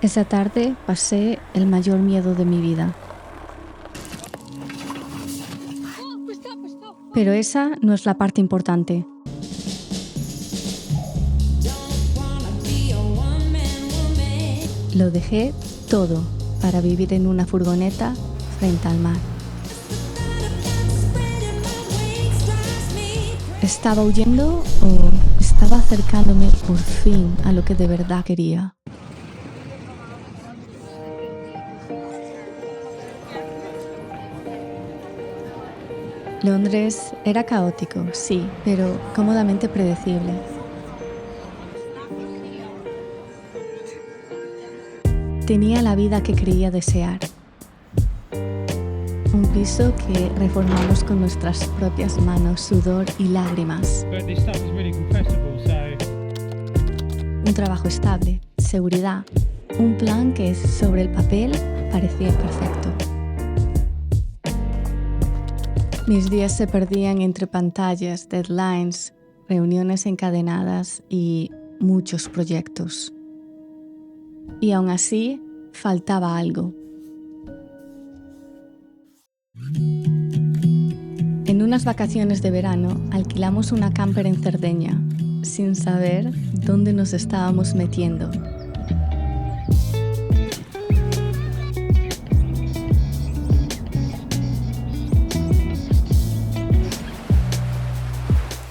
Esa tarde pasé el mayor miedo de mi vida. Pero esa no es la parte importante. Lo dejé todo para vivir en una furgoneta frente al mar. ¿Estaba huyendo o estaba acercándome por fin a lo que de verdad quería? Londres era caótico, sí, pero cómodamente predecible. Tenía la vida que creía desear. Un piso que reformamos con nuestras propias manos, sudor y lágrimas. Un trabajo estable, seguridad, un plan que sobre el papel parecía perfecto. Mis días se perdían entre pantallas, deadlines, reuniones encadenadas y muchos proyectos. Y aún así, faltaba algo. En unas vacaciones de verano alquilamos una camper en Cerdeña, sin saber dónde nos estábamos metiendo.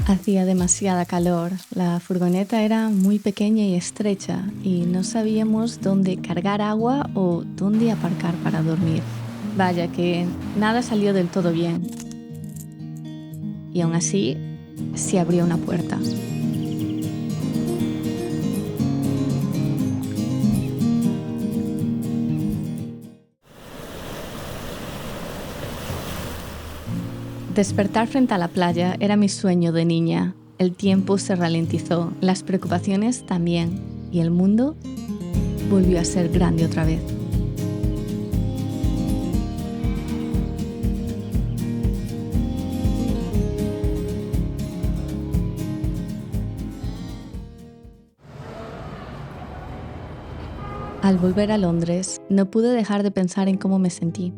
Hacía demasiada calor, la furgoneta era muy pequeña y estrecha y no sabíamos dónde cargar agua o dónde aparcar para dormir. Vaya que nada salió del todo bien. Y aún así, se abrió una puerta. Despertar frente a la playa era mi sueño de niña. El tiempo se ralentizó, las preocupaciones también, y el mundo volvió a ser grande otra vez. Al volver a Londres, no pude dejar de pensar en cómo me sentí.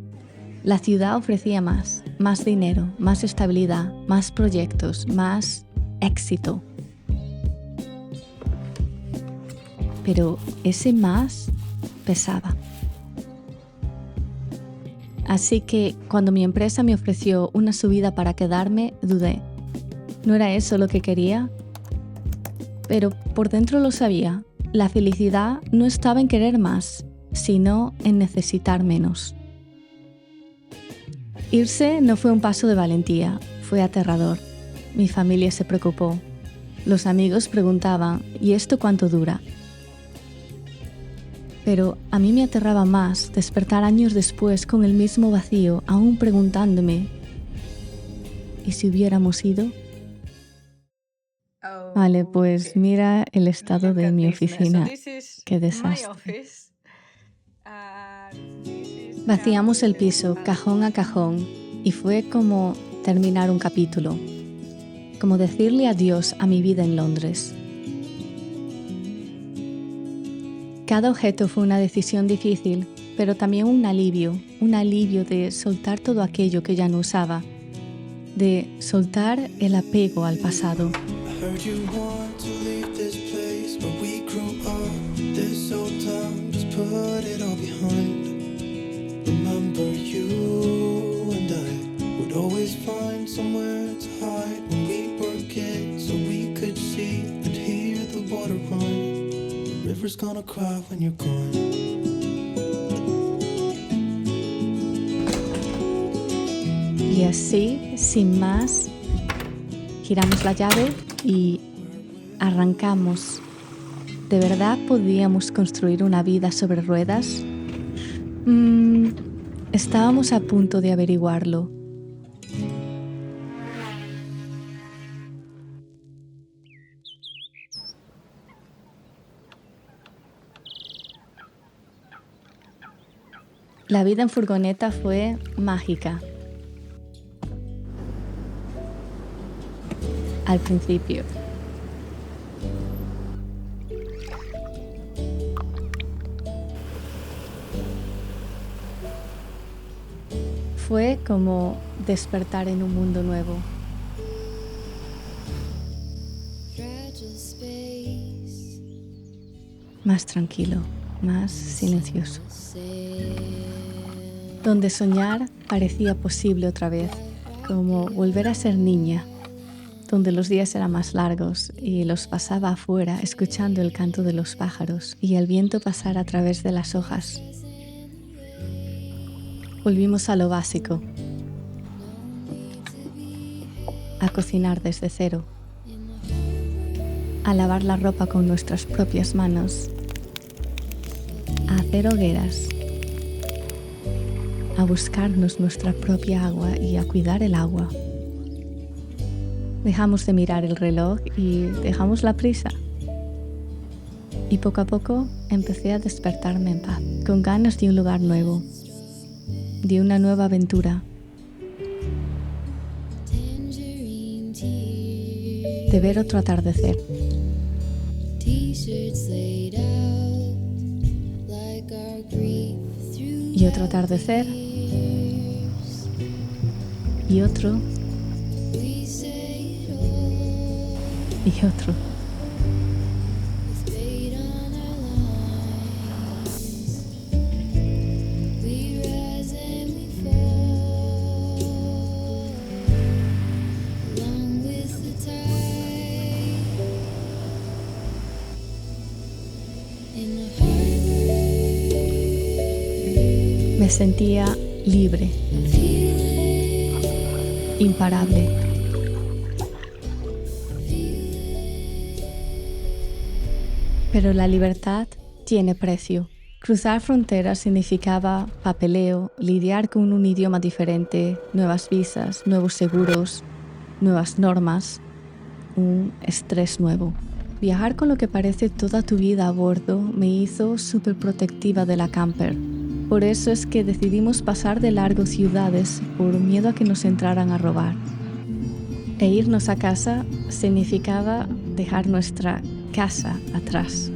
La ciudad ofrecía más dinero, más estabilidad, más proyectos, más éxito. Pero ese más pesaba. Así que cuando mi empresa me ofreció una subida para quedarme, dudé. ¿No era eso lo que quería? Pero por dentro lo sabía. La felicidad no estaba en querer más, sino en necesitar menos. Irse no fue un paso de valentía, fue aterrador. Mi familia se preocupó. Los amigos preguntaban, ¿y esto cuánto dura? Pero a mí me aterraba más despertar años después con el mismo vacío, aún preguntándome, ¿y si hubiéramos ido? Vale, pues mira el estado de mi oficina. Qué desastre. Vaciamos el piso, cajón a cajón, y fue como terminar un capítulo, como decirle adiós a mi vida en Londres. Cada objeto fue una decisión difícil, pero también un alivio de soltar todo aquello que ya no usaba, de soltar el apego al pasado. Remember you and I would always find somewhere to hide when we were kids so we could see and hear the water run. The river's gonna cry when you're gone. Y así, sin más, giramos la llave y arrancamos. ¿De verdad podíamos construir una vida sobre ruedas? Estábamos a punto de averiguarlo. La vida en furgoneta fue mágica. Al principio. Fue como despertar en un mundo nuevo. Más tranquilo, más silencioso. Donde soñar parecía posible otra vez, como volver a ser niña. Donde los días eran más largos y los pasaba afuera escuchando el canto de los pájaros y el viento pasar a través de las hojas. Volvimos a lo básico, a cocinar desde cero, a lavar la ropa con nuestras propias manos, a hacer hogueras, a buscarnos nuestra propia agua y a cuidar el agua. Dejamos de mirar el reloj y dejamos la prisa. Y poco a poco empecé a despertarme en paz, con ganas de un lugar nuevo, de una nueva aventura, de ver otro atardecer. Y otro atardecer, y otro, y otro. Me sentía libre, imparable. Pero la libertad tiene precio. Cruzar fronteras significaba papeleo, lidiar con un idioma diferente, nuevas visas, nuevos seguros, nuevas normas, un estrés nuevo. Viajar con lo que parece toda tu vida a bordo me hizo súper protectiva de la camper. Por eso es que decidimos pasar de largo ciudades por miedo a que nos entraran a robar. E irnos a casa significaba dejar nuestra casa atrás.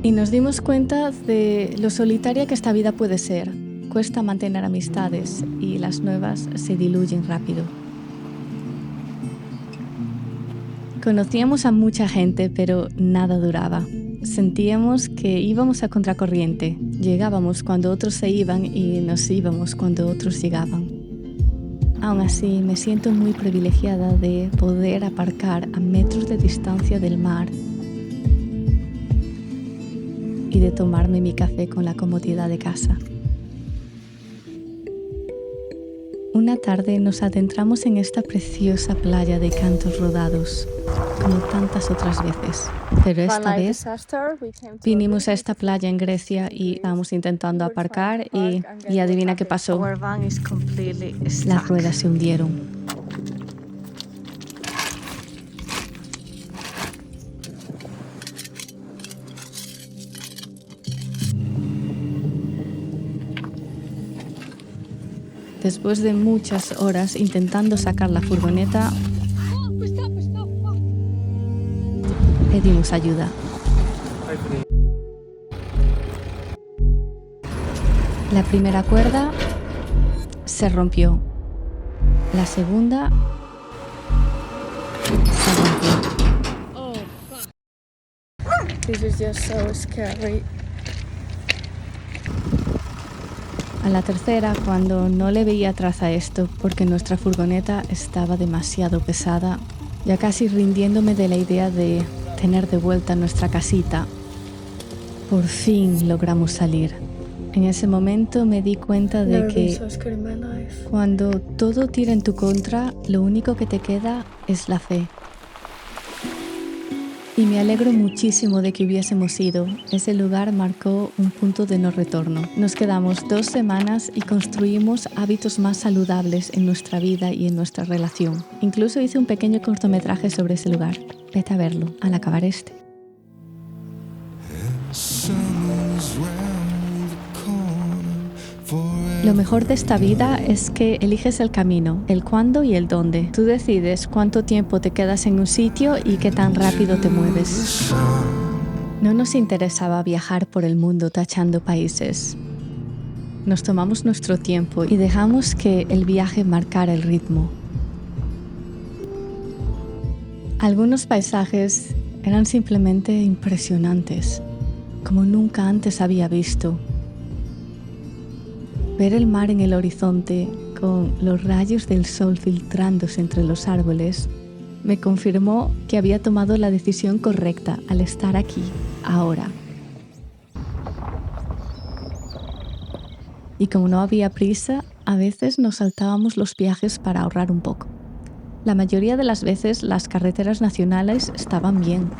Y nos dimos cuenta de lo solitaria que esta vida puede ser. Cuesta mantener amistades y las nuevas se diluyen rápido. Conocíamos a mucha gente, pero nada duraba. Sentíamos que íbamos a contracorriente. Llegábamos cuando otros se iban y nos íbamos cuando otros llegaban. Aún así, me siento muy privilegiada de poder aparcar a metros de distancia del mar y de tomarme mi café con la comodidad de casa. Una tarde nos adentramos en esta preciosa playa de cantos rodados, como tantas otras veces. Pero esta vez vinimos a esta playa en Grecia y estábamos intentando aparcar y adivina qué pasó. Las ruedas se hundieron. Después de muchas horas intentando sacar la furgoneta, pedimos ayuda. La primera cuerda se rompió. La segunda se rompió. This is just so scary. A la tercera, cuando no le veía traza a esto porque nuestra furgoneta estaba demasiado pesada, ya casi rindiéndome de la idea de tener de vuelta nuestra casita, por fin logramos salir. En ese momento me di cuenta de que cuando todo tira en tu contra, lo único que te queda es la fe. Y me alegro muchísimo de que hubiésemos ido. Ese lugar marcó un punto de no retorno. Nos quedamos 2 semanas y construimos hábitos más saludables en nuestra vida y en nuestra relación. Incluso hice un pequeño cortometraje sobre ese lugar. Vete a verlo al acabar este. Lo mejor de esta vida es que eliges el camino, el cuándo y el dónde. Tú decides cuánto tiempo te quedas en un sitio y qué tan rápido te mueves. No nos interesaba viajar por el mundo tachando países. Nos tomamos nuestro tiempo y dejamos que el viaje marcara el ritmo. Algunos paisajes eran simplemente impresionantes, como nunca antes había visto. Ver el mar en el horizonte con los rayos del sol filtrándose entre los árboles me confirmó que había tomado la decisión correcta al estar aquí, ahora. Y como no había prisa, a veces nos saltábamos los viajes para ahorrar un poco. La mayoría de las veces las carreteras nacionales estaban bien.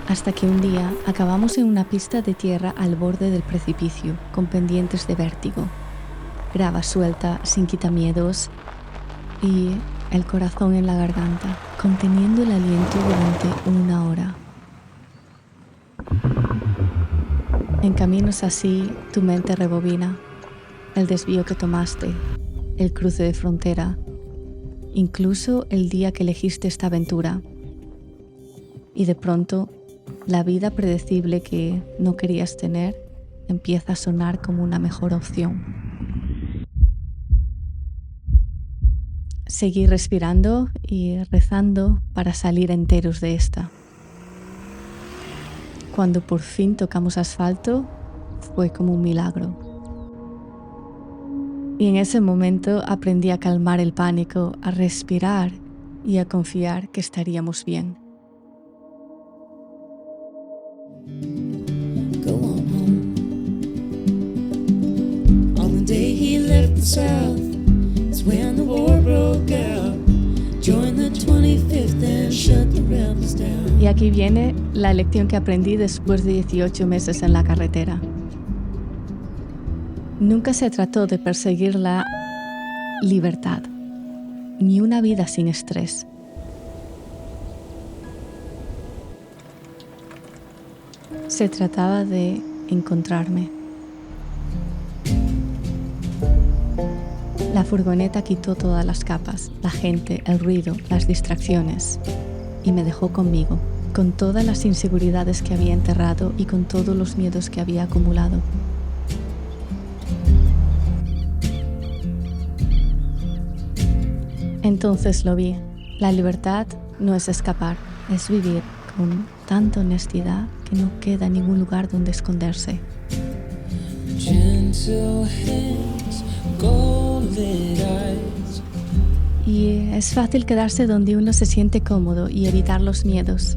Hasta que un día acabamos en una pista de tierra al borde del precipicio, con pendientes de vértigo. Grava suelta, sin quitamiedos y el corazón en la garganta, conteniendo el aliento durante 1 hora. En caminos así, tu mente rebobina. El desvío que tomaste, el cruce de frontera, incluso el día que elegiste esta aventura. Y de pronto, la vida predecible que no querías tener empieza a sonar como una mejor opción. Seguí respirando y rezando para salir enteros de esta. Cuando por fin tocamos asfalto, fue como un milagro. Y en ese momento aprendí a calmar el pánico, a respirar y a confiar que estaríamos bien. Go on home. On the day he left the South, it's when the war broke out. Joined the 25th and shut the rebels down. Y aquí viene la lección que aprendí después de 18 meses en la carretera. Nunca se trató de perseguir la libertad, ni una vida sin estrés. Se trataba de encontrarme. La furgoneta quitó todas las capas, la gente, el ruido, las distracciones, y me dejó conmigo, con todas las inseguridades que había enterrado y con todos los miedos que había acumulado. Entonces lo vi. La libertad no es escapar, es vivir con tanta honestidad que no queda ningún lugar donde esconderse. Gentle hands, golden eyes. Y es fácil quedarse donde uno se siente cómodo y evitar los miedos.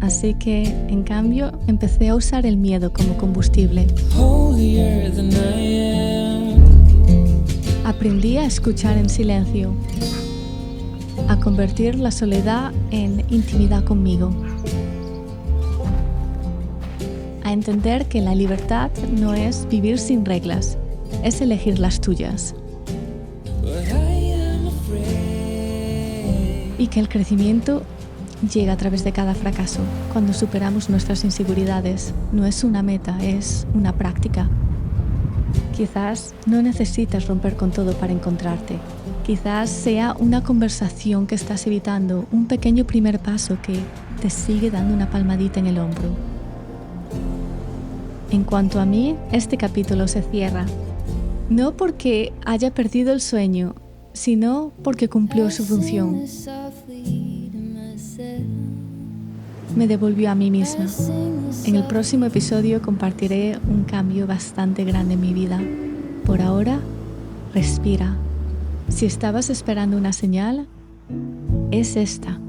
Así que, en cambio, empecé a usar el miedo como combustible. Holier than I am. Aprendí a escuchar en silencio, a convertir la soledad en intimidad conmigo, a entender que la libertad no es vivir sin reglas, es elegir las tuyas. But I am afraid. Y que el crecimiento llega a través de cada fracaso. Cuando superamos nuestras inseguridades, no es una meta, es una práctica. Quizás no necesitas romper con todo para encontrarte. Quizás sea una conversación que estás evitando, un pequeño primer paso que te sigue dando una palmadita en el hombro. En cuanto a mí, este capítulo se cierra. No porque haya perdido el sueño, sino porque cumplió su función. Me devolvió a mí misma. En el próximo episodio compartiré un cambio bastante grande en mi vida. Por ahora, respira. Si estabas esperando una señal, es esta.